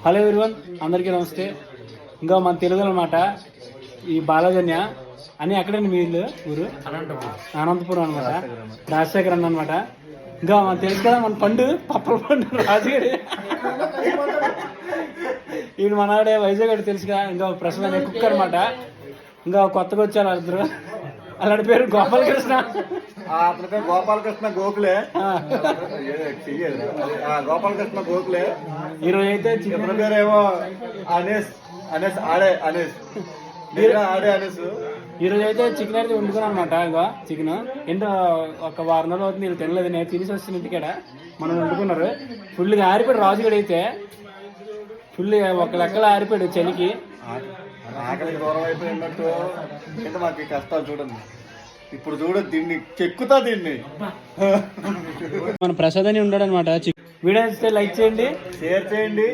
Hello everyone, అందరికీ నమస్తే. ఇంకా మన తెలుగు అనమాట ఈ బాలాజన్య అని అక్కడే మీ ఇల్లు ఊరు అనంతపురం అనమాట. రాజశేఖర్ అన్న అనమాట. ఇంకా మన తెలుసు కదా మన పండు పప్పల పండు రాజుగారి ఈయన మనాడే వైజాగ్ తెలుసుగా. ఇంకా ప్రశ్న అనే కుక్ అనమాట. ఇంకా కొత్తగా వచ్చారు వాళ్ళిద్దరు. అలాంటి పేరు గోపాలకృష్ణ. అతని పేరు గోపాలకృష్ణ గోకులే. గోపాలకృష్ణ గోకులే. ఈరోజు అయితే చికెన్ పేరేమో అనేస్ అనేస్ ఆడే అనేస్ ఆడే అనేస్. ఈరోజు అయితే చికెన్ అయితే వండుకున్నాను అనమాట. ఇంకా చికెన్ ఏంటో ఒక వారం రోజులు అవుతుంది నేను తినలేదు. నేను తినేసి వచ్చిన ఇంటికాడ మనం వండుకున్నారు. ఫుల్గా ఆరిపోయాడు రాజుగడ అయితే. ఫుల్ ఒక లెక్కలో ఆరిపోయాడు చలికి. ఆకలికి దూరం అయిపోయినట్టు ఏంటో మాకు కష్టాలు చూడండి. ఇప్పుడు చూడ దీన్ని చెక్కుతా దీన్ని. మన ప్రసాద్ అని ఉన్నాడు అనమాట. వీడియో ఇస్తే లైక్ చేయండి, షేర్ చేయండి.